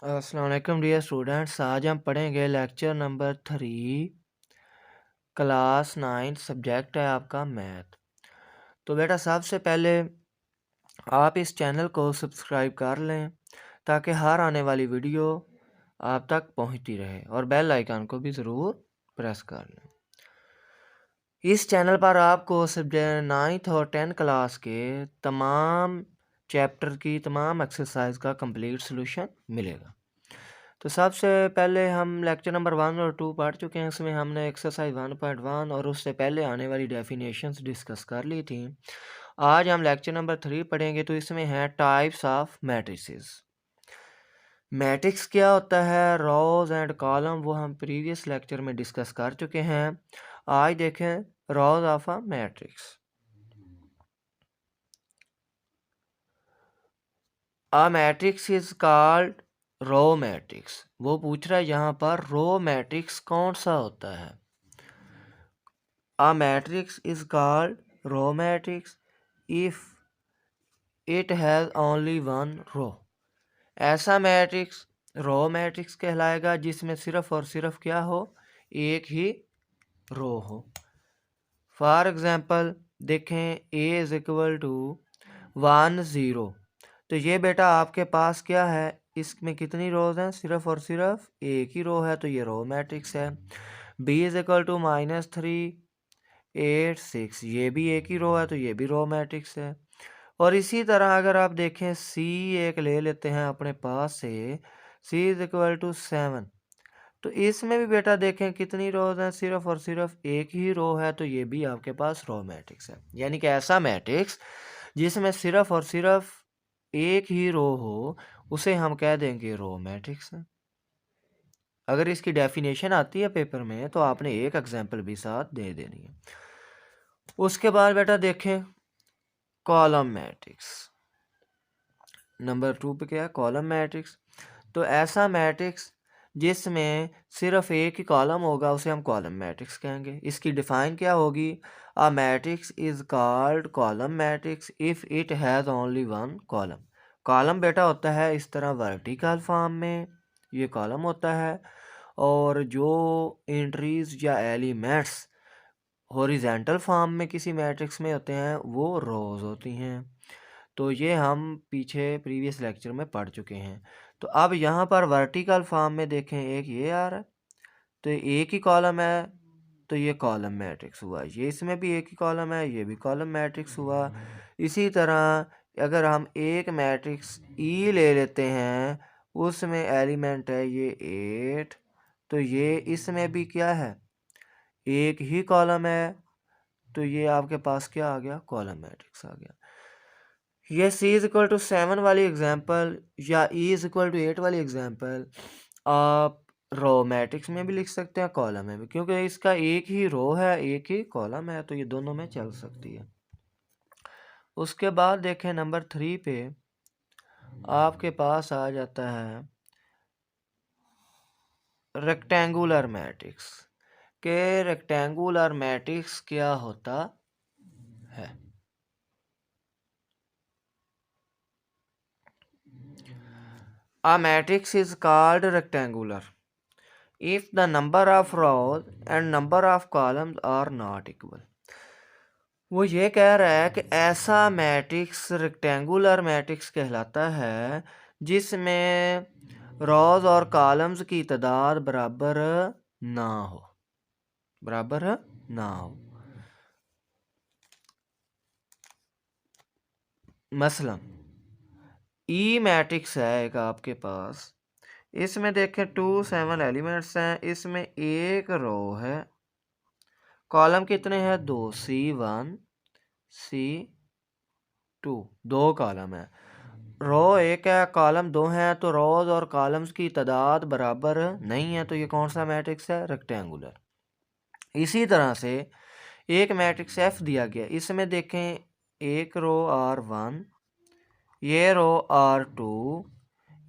अस्सलाम वालेकुम dear students. आज हम पढ़ेंगे लेक्चर नंबर 3, क्लास 9, सब्जेक्ट है आपका मैथ। तो बेटा सबसे पहले आप इस चैनल को सब्सक्राइब कर लें ताकि हर आने वाली वीडियो आप तक पहुंचती रहे और बेल आइकन को भी ज़रूर प्रेस कर लें। इस चैनल पर आपको सब्जेक्ट 9th और 10th क्लास के तमाम चैप्टर की तमाम एक्सरसाइज का कंप्लीट सॉल्यूशन मिलेगा। तो सबसे पहले हम लेक्चर नंबर 1 और 2 पढ़ चुके हैं। इसमें हमने एक्सरसाइज 1.1 और उससे पहले आने वाली डेफिनेशंस डिस्कस कर ली थी। आज हम लेक्चर नंबर 3 पढ़ेंगे। तो इसमें है टाइप्स ऑफ मैट्रिसेस। मैट्रिक्स क्या होता है, रोज एंड कॉलम, वो हम प्रीवियस लेक्चर में डिस्कस कर चुके हैं। आज देखें rows of a matrix. A matrix is called row matrix. वो पूछ रहा है यहाँ पर रो मैट्रिक्स कौन सा होता है। A matrix is called row matrix if it has only one row. ऐसा मैट्रिक्स रो मैट्रिक्स कहलाएगा जिसमें सिर्फ और सिर्फ क्या हो, एक ही रो हो। फॉर एग्जांपल देखें A इज इक्वल टू 1 0। तो ये बेटा आपके पास क्या है, इसमें कितनी रोज हैं, सिर्फ और सिर्फ एक ही रो है, तो ये रो मैट्रिक्स है। B इज इक्वल टू -3 8 6, ये भी एक ही रो है, तो ये भी रो मैट्रिक्स है। और इसी तरह अगर आप देखें C एक ले लेते हैं अपने पास से, C इज इक्वल टू 7। तो इसमें भी बेटा देखें कितनी रोज हैं, सिर्फ और सिर्फ एक ही रो है, तो ये भी आपके पास रो मैट्रिक्स है। यानी कि ऐसा मैट्रिक्स जिसमें सिर्फ और सिर्फ एक ही रो हो उसे हम कह देंगे रो मैट्रिक्स है। अगर इसकी डेफिनेशन आती है पेपर में तो आपने एक एग्जाम्पल भी साथ दे देनी है। उसके बाद बेटा देखें कॉलम मैट्रिक्स। नंबर 2 पे क्या है, कॉलम मैट्रिक्स। तो ऐसा मैट्रिक्स जिसमें सिर्फ एक ही कॉलम होगा उसे हम कॉलम मैट्रिक्स कहेंगे। इसकी डिफाइन क्या होगी, अ matrix is called column matrix if it has only one column. Column बेटा होता है इस तरह वर्टिकल फॉर्म में, ये कॉलम होता है, और जो एंट्रीज या एलिमेंट्स हॉरिजेंटल फॉर्म में किसी मैट्रिक्स में होते हैं वो रोज होती हैं। तो ये हम पीछे प्रीवियस लेक्चर में पढ़ चुके हैं। तो अब यहाँ पर वर्टिकल फॉर्म में देखें, एक ये आ रहा है, तो एक ही कॉलम है, तो ये कॉलम मैट्रिक्स हुआ। ये इसमें भी एक ही कॉलम है, ये भी कॉलम मैट्रिक्स हुआ। इसी तरह अगर हम एक मैट्रिक्स ई ले लेते हैं, उसमें एलिमेंट है ये 8, तो ये इसमें भी क्या है, एक ही कॉलम है, तो ये आपके पास क्या आ गया, कॉलम मैट्रिक्स आ गया। ये C इज इक्वल टू 7 वाली एग्जांपल या E इज इक्वल टू 8 वाली एग्जांपल आप रो मैट्रिक्स में भी लिख सकते हैं, कॉलम में भी, क्योंकि इसका एक ही रो है एक ही कॉलम है, तो ये दोनों में चल सकती है। उसके बाद देखें नंबर 3 पे आपके पास आ जाता है रेक्टेंगुलर मैट्रिक्स। के रेक्टेंगुलर मैट्रिक्स क्या होता है। A matrix is called rectangular if the number of rows and number of columns are not equal. वो ये कह रहा है कि ऐसा मैट्रिक्स रेक्टेंगुलर मैट्रिक्स कहलाता है जिसमें रोज और कॉलम्स की तादाद बराबर ना हो, बराबर ना हो। मसलन ई मैट्रिक्स है एक आपके पास, इसमें देखें 2 7 एलिमेंट्स हैं, इसमें एक रो है, कॉलम कितने हैं, 2, C1 C2, 2 कॉलम है, रो एक है कॉलम 2 है, तो रोज और कॉलम्स की तादाद बराबर नहीं है, तो ये कौन सा मैट्रिक्स है, रेक्टेंगुलर। इसी तरह से एक मैट्रिक्स F दिया गया, इसमें देखें एक रो R1, ये रो R2,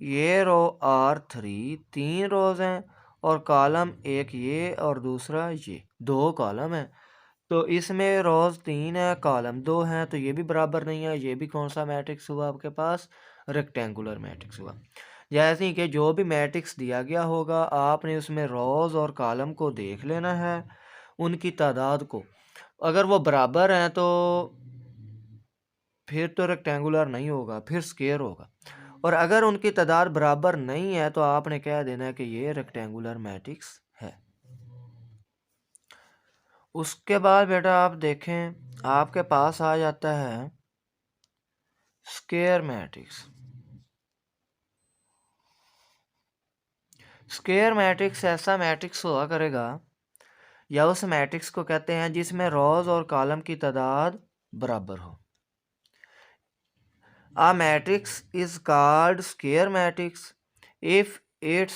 ये रो R3, 3 रोज हैं, और कॉलम एक ये और दूसरा ये, 2 कॉलम है, तो इसमें रोज 3 है कॉलम 2 हैं, तो ये भी बराबर नहीं है, ये भी कौन सा मैट्रिक्स हुआ आपके पास, रेक्टेंगुलर मैट्रिक्स हुआ। जैसे कि जो भी मैट्रिक्स दिया गया होगा आपने उसमें रोज़ और कॉलम को देख लेना है, उनकी तादाद को। अगर वो बराबर हैं तो फिर तो रेक्टेंगुलर नहीं होगा, फिर स्क्वायर होगा। और अगर उनकी तादाद बराबर नहीं है तो आपने कह देना है कि ये रेक्टेंगुलर मैट्रिक्स है। उसके बाद बेटा आप देखें आपके पास आ जाता है स्क्वायर मैट्रिक्स। स्क्वायर मैट्रिक्स ऐसा मैट्रिक्स हुआ करेगा, या उस मैट्रिक्स को कहते हैं जिसमें रोज और कॉलम की तादाद बराबर हो। A matrix is called square matrix if its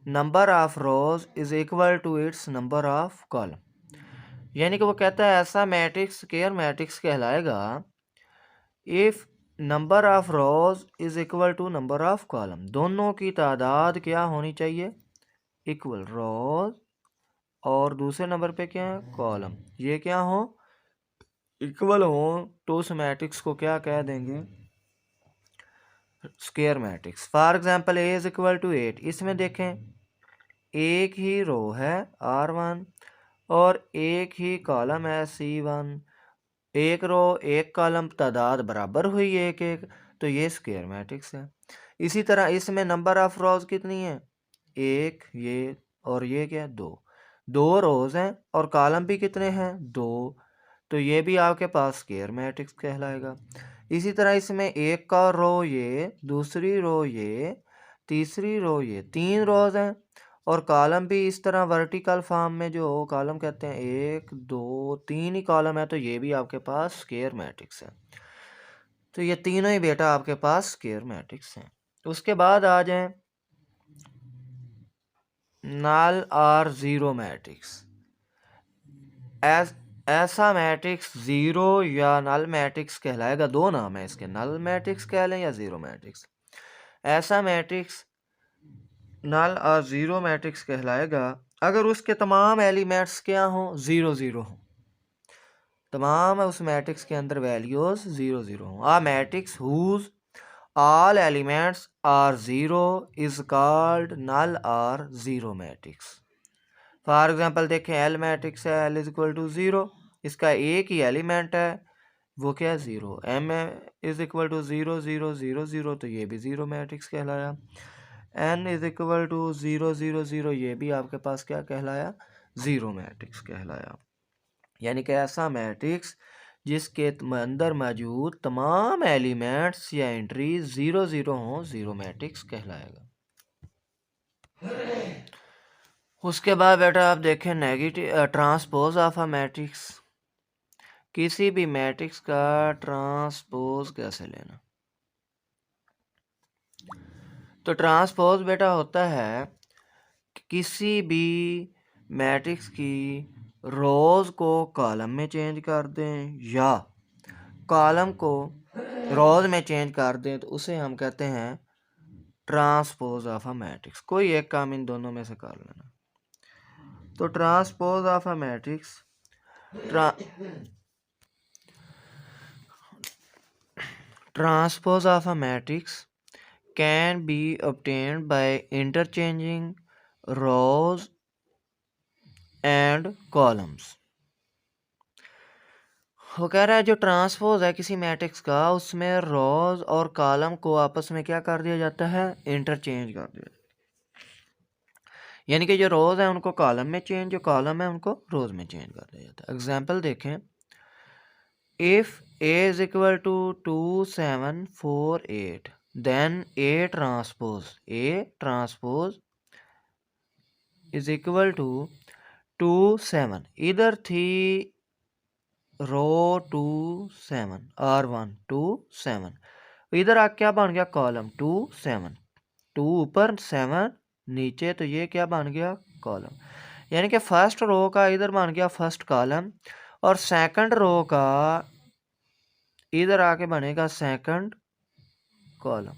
number of rows is equal to its number of column। यानी कि वो कहता है ऐसा मैट्रिक्स स्क्वायर मैट्रिक्स कहलाएगा if number of rows is equal to number of column. दोनों की तादाद क्या होनी चाहिए? इक्वल। रोज और दूसरे नंबर पे क्या है? कॉलम। ये क्या हो? इक्वल हो तो उस मैट्रिक्स को क्या कह देंगे? Square matrix. For example A is equal to 8। इसमें देखें एक ही रो है R1 और एक ही कॉलम है C1। एक रो एक कॉलम तादाद बराबर हुई एक एक, तो ये स्क्वायर मैट्रिक्स है। इसी तरह इसमें नंबर ऑफ रोज कितनी है? एक, ये और ये क्या है? दो रोज हैं और कॉलम भी कितने हैं? दो, तो ये भी आपके पास स्क्वायर मैट्रिक्स कहलाएगा। इसी तरह इसमें एक का रो ये, दूसरी रो ये, तीसरी रो ये, तीन रोज हैं और कॉलम भी इस तरह वर्टिकल फॉर्म में जो कॉलम कहते हैं, एक दो तीन ही कॉलम है, तो ये भी आपके पास स्क्वायर मैट्रिक्स है। तो ये तीनों ही बेटा आपके पास स्क्वायर मैट्रिक्स हैं। उसके बाद आ जाए नल और जीरो मैट्रिक्स। ऐसा मैट्रिक्स जीरो या नल मैट्रिक्स कहलाएगा। दो नाम है इसके, नल मैट्रिक्स कह लें या जीरो मैट्रिक्स। ऐसा मैट्रिक्स नल और जीरो मैट्रिक्स कहलाएगा अगर उसके तमाम एलिमेंट्स क्या हों? जीरो जीरो हों। तमाम उस मैट्रिक्स के अंदर वैल्यूज जीरो जीरो हों। A matrix whose all elements are zero is called null or zero matrix। For example देखें एल मैट्रिक्स है, L is equal to zero, इसका एक ही एलिमेंट है वो क्या है? Zero. M is equal to zero zero zero zero, तो ये भी ज़ीरो मैट्रिक्स कहलाया। N is equal to zero zero zero, ये भी आपके पास क्या कहलाया? ज़ीरो मैट्रिक्स कहलाया। यानी कि ऐसा मैट्रिक्स जिसके अंदर मौजूद तमाम एलिमेंट्स या एंट्रीज ज़ीरो ज़ीरो हों, ज़ीरो मैट्रिक्स कहलाएगा। उसके बाद बेटा आप देखें negative transpose of a matrix. किसी भी मैट्रिक्स का ट्रांसपोज कैसे लेना? तो ट्रांसपोज बेटा होता है किसी भी मैट्रिक्स की रोज को कॉलम में चेंज कर दें या कॉलम को रोज में चेंज कर दें, तो उसे हम कहते हैं ट्रांसपोज ऑफ अ मैट्रिक्स। कोई एक काम इन दोनों में से कर लेना। तो transpose of a matrix transpose of a matrix can be obtained by interchanging rows and columns। वो कह रहा है जो ट्रांसपोज है किसी मैट्रिक्स का, उसमें रोज और कॉलम को आपस में क्या कर दिया जाता है? इंटरचेंज कर दिया। यानी कि जो रोज है उनको कॉलम में चेंज, जो कॉलम है उनको रोज में चेंज कर दिया जाता है। एग्जाम्पल देखें, if A is equal to 2 7 4 8 then A transpose is equal to 2 7, इधर थी रो 2 7 R1 2 7, इधर आ क्या बन गया? कॉलम 2 7, 2 ऊपर 7 नीचे, तो ये क्या बन गया? कॉलम। यानी कि फर्स्ट रो का इधर बन गया फर्स्ट कॉलम और सेकंड रो का इधर आके बनेगा सेकंड कॉलम।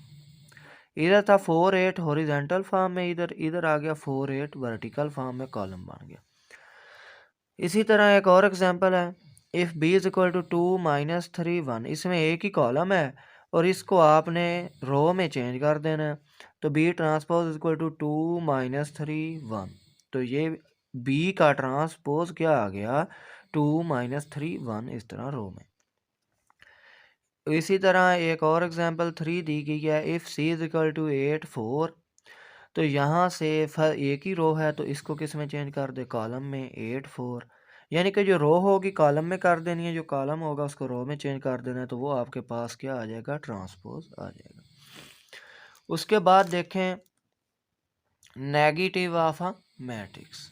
इधर था 4 8 हॉरिजॉन्टल फॉर्म में, इधर आ गया 4 8 वर्टिकल फॉर्म में, कॉलम बन गया। इसी तरह एक और एग्जांपल है, if b is equal to 2 -3 1, इसमें एक ही कॉलम है और इसको आपने रो में चेंज कर देना है। तो B transpose equal to 2 minus 3 1। तो ये बी का ट्रांसपोज क्या आ गया, 2 माइनस 3 1, इस तरह रो में। इसी तरह एक और एग्जांपल 3 दी गई है, if C is equal to 8 4। तो यहाँ से एक ही रो है तो इसको किस में चेंज कर दे, कॉलम में 8 4। यानी कि जो रो होगी कॉलम में कर देनी है, जो कॉलम होगा उसको रो में चेंज कर देना है, तो वो आपके पास क्या आ जाएगा, ट्रांसपोज आ जाएगा। उसके बाद देखें नेगेटिव ऑफ अ मैट्रिक्स।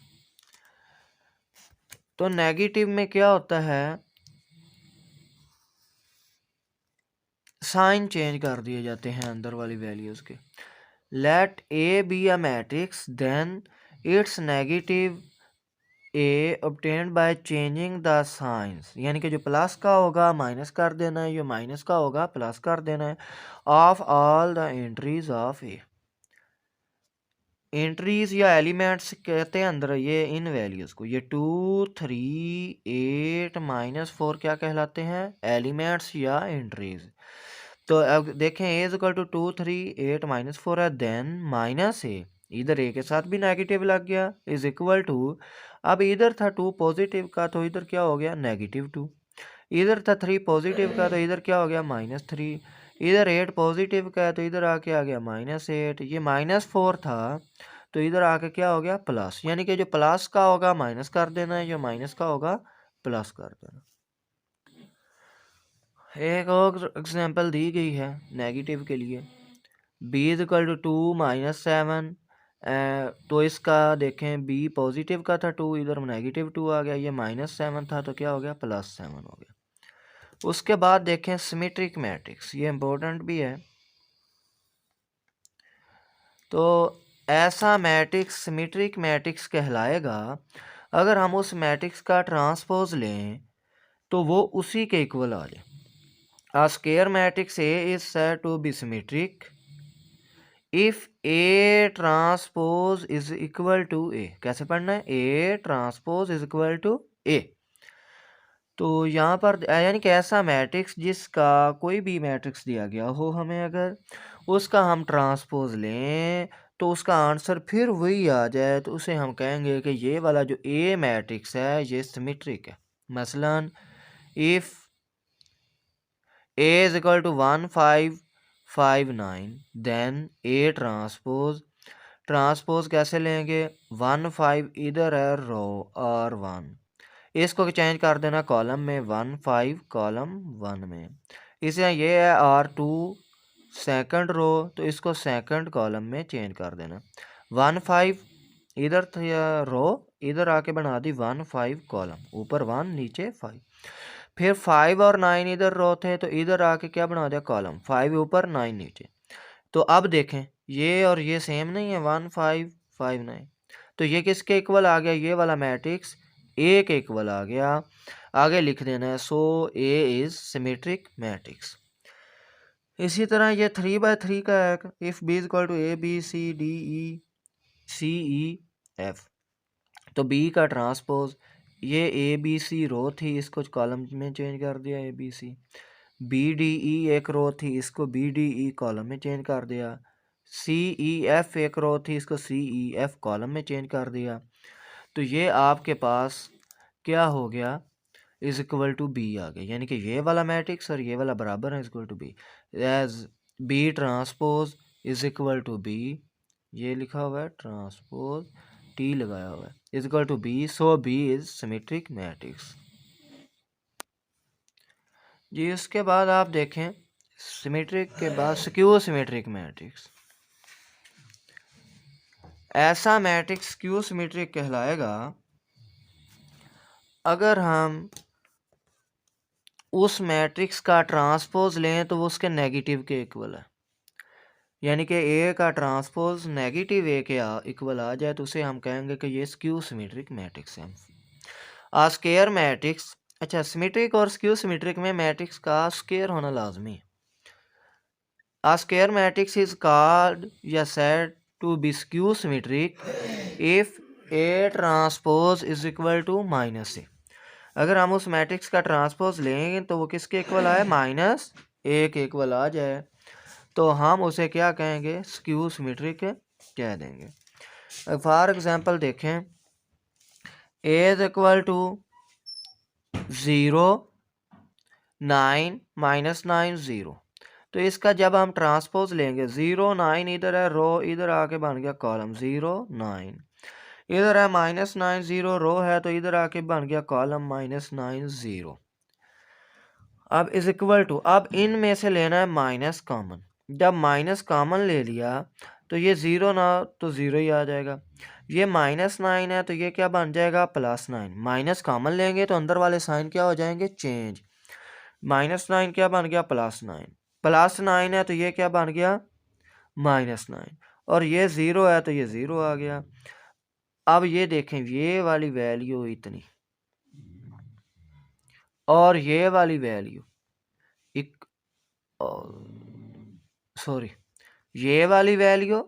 तो नेगेटिव में क्या होता है, साइन चेंज कर दिए जाते हैं अंदर वाली वैल्यूज़ के। Let A be a matrix then its negative A obtained by changing the signs. यानी कि जो प्लस का होगा माइनस कर देना है, जो माइनस का होगा प्लस कर देना है, of all the entries of A. Entries या एलिमेंट्स कहते हैं अंदर ये इन वैल्यूज़ को, ये 2 3 8 माइनस 4 क्या कहलाते हैं, एलिमेंट्स या एंट्रीज। तो अब देखें ए इज इक्वल टू 2 3 8 माइनस 4 है, देन माइनस ए, इधर ए के साथ भी नेगेटिव लग गया, इज इक्वल टू, अब इधर था 2 पॉजिटिव का तो इधर क्या हो गया -2, इधर था 3 पॉजिटिव का तो इधर क्या हो गया -3, इधर 8 पॉजिटिव का है तो इधर आके आ गया -8, ये -4 था तो इधर आके क्या हो गया प्लस। यानी कि जो प्लस का होगा माइनस कर देना है, जो माइनस का होगा प्लस कर देना। एक और एग्जांपल दी गई है नेगेटिव के लिए, b is equal to 2 minus 7। तो इसका देखें b पॉजिटिव का था 2, इधर -2 आ गया, ये -7 था तो क्या हो गया +7 हो गया। उसके बाद देखें सिमेट्रिक मैट्रिक्स, ये इम्पोर्टेंट भी है। तो ऐसा मैट्रिक्स सिमेट्रिक मैट्रिक्स कहलाएगा अगर हम उस मैट्रिक्स का ट्रांसपोज लें तो वो उसी के इक्वल आ जाए। A square matrix A is said to be symmetric if A transpose is equal to A। कैसे पढ़ना है, A transpose is equal to A। तो यहाँ पर यानी कि ऐसा मैट्रिक्स जिसका कोई भी मैट्रिक्स दिया गया हो हमें, अगर उसका हम ट्रांसपोज लें तो उसका आंसर फिर वही आ जाए तो उसे हम कहेंगे कि ये वाला जो ए मैट्रिक्स है ये सिमेट्रिक है। मसलन if A is equal to 1 5 5 9 then A transpose कैसे लेंगे, 1 5 इधर है रो और 1, इसको चेंज कर देना कॉलम में, 1 5 कॉलम 1 में। इसे ये है R2 सेकंड रो तो इसको सेकंड कॉलम में चेंज कर देना, 1 5 इधर रो, इधर आके बना दी 1 5 कॉलम, ऊपर 1 नीचे 5। फिर 5 और 9 इधर रो थे तो इधर आके क्या बना दिया कॉलम, 5 ऊपर 9 नीचे। तो अब देखें ये और ये सेम नहीं है, 1 5 5 9, तो ये किसके इक्वल आ गया, ये वाला मैट्रिक्स ए के इक्वल आ गया। आगे लिख देना है so A is symmetric matrix. इसी तरह ये 3/3 का है, if B is equal to A B C D E C E F. तो बी का ट्रांसपोज, ये ए बी सी रो थी इसको कॉलम में चेंज कर दिया A B C, B D E एक रो थी इसको बी डी ई कॉलम में चेंज कर दिया, सी ई एफ एक रो थी इसको सी ई एफ कॉलम में चेंज कर दिया। तो ये आपके पास क्या हो गया, इज इक्वल टू बी आ गया। यानी कि ये वाला मैट्रिक्स और ये वाला बराबर है, equal to B, as B transpose is equal to B, ये लिखा हुआ है ट्रांसपोज टी लगाया हुआ है, is equal to B, so B is symmetric matrix जी। उसके बाद आप देखें सिमेट्रिक के बाद स्क्यू सिमेट्रिक मैट्रिक्स। ऐसा मैट्रिक्स स्क्यू सिमेट्रिक कहलाएगा अगर हम उस मैट्रिक्स का ट्रांसपोज लें तो वो उसके नेगेटिव के इक्वल है। यानी कि ए का ट्रांसपोज नेगेटिव ए के इक्वल आ जाए तो उसे हम कहेंगे कि ये स्क्यू सिमेट्रिक मैट्रिक्स है। आ स्क्वायर मैट्रिक्स, अच्छा सिमेट्रिक और स्क्यू सिमेट्रिक में मैट्रिक्स का स्क्वायर होना लाजमी है। A square matrix is called या said to be skew symmetric if A transpose is equal to -A. अगर हम उस मैट्रिक्स का ट्रांसपोज लेंगे तो वो किसके इक्वल आए, एक इक्वल आ जाए तो हम उसे क्या कहेंगे, स्क्यू सिमेट्रिक कह देंगे। फॉर एग्जांपल देखें, ए इज इक्वल टू 0 9 -9 0। तो इसका जब हम ट्रांसपोज लेंगे 0 9 इधर है, रो इधर आके बन गया कॉलम 0 9, इधर है -9 0 रो है तो इधर आके बन गया कॉलम -9 0। अब इज इक्वल टू, अब इनमें से लेना है माइनस कॉमन। जब माइनस कॉमन ले लिया तो ये 0 ना तो 0 ही आ जाएगा। ये -9 है तो ये क्या बन जाएगा, +9। माइनस कॉमन लेंगे तो अंदर वाले साइन क्या हो जाएंगे, चेंज। -9 क्या बन गया, +9। +9 है तो ये क्या बन गया, -9। और ये 0 है तो ये 0 आ गया। अब ये देखें, ये वाली वैल्यू इतनी और ये वाली वैल्यू एक, सॉरी, ये वाली वैल्यू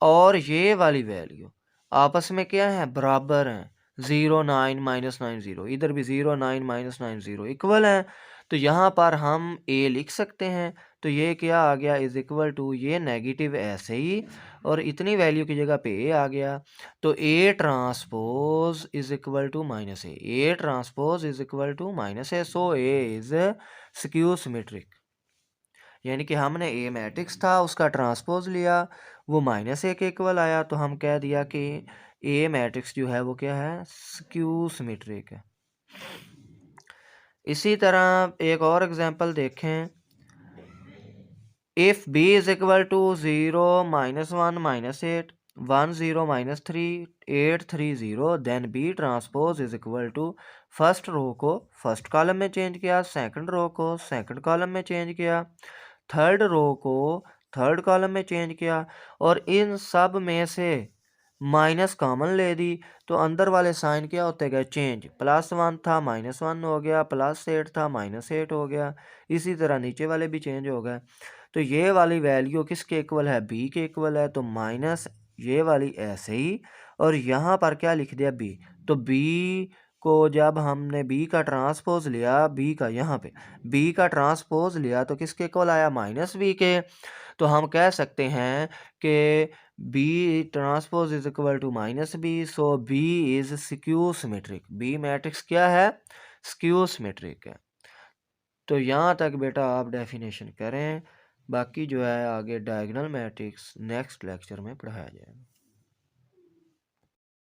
और ये वाली वैल्यू आपस में क्या है, बराबर हैं। 0 9 -9 0, इधर भी 0 9 -9 0 इक्वल है। तो यहाँ पर हम ए लिख सकते हैं। तो ये क्या आ गया, इज इक्वल टू, ये नेगेटिव ऐसे ही और इतनी वैल्यू की जगह पे ए आ गया। तो A transpose is equal to -A, A transpose is equal to -A. So A is skew symmetric. यानी कि हमने ए मैट्रिक्स था, उसका ट्रांसपोज लिया, वो -1 के इक्वल आया, तो हम कह दिया कि ए मैट्रिक्स जो है वो क्या है, स्क्यू सिमेट्रिक है। इसी तरह एक और एग्जांपल देखें, if b is equal to 0 -1 -8 1 0 -3 8 3 0, then b transpose is equal to, first row को फर्स्ट कॉलम में चेंज किया, सेकंड रो को सेकंड कॉलम में चेंज किया, थर्ड रो को थर्ड कॉलम में चेंज किया, और इन सब में से माइनस कॉमन ले दी तो अंदर वाले साइन क्या होते गए, चेंज। +1 था -1 हो गया, +8 था -8 हो गया, इसी तरह नीचे वाले भी चेंज हो गए। तो ये वाली वैल्यू किसके इक्वल है, बी के इक्वल है, तो माइनस ये वाली ऐसे ही, और यहाँ पर क्या लिख दिया, बी। तो बी को जब हमने बी का ट्रांसपोज लिया, बी का यहाँ पे बी का ट्रांसपोज लिया तो किसके इक्वल आया, -बी के। तो हम कह सकते हैं कि B transpose is equal to -B, so B is skew symmetric. B matrix क्या है, स्क्यू सिमेट्रिक है। तो यहाँ तक बेटा आप डेफिनेशन करें, बाकी जो है आगे डायगोनल मैट्रिक्स नेक्स्ट लेक्चर में पढ़ाया जाएगा।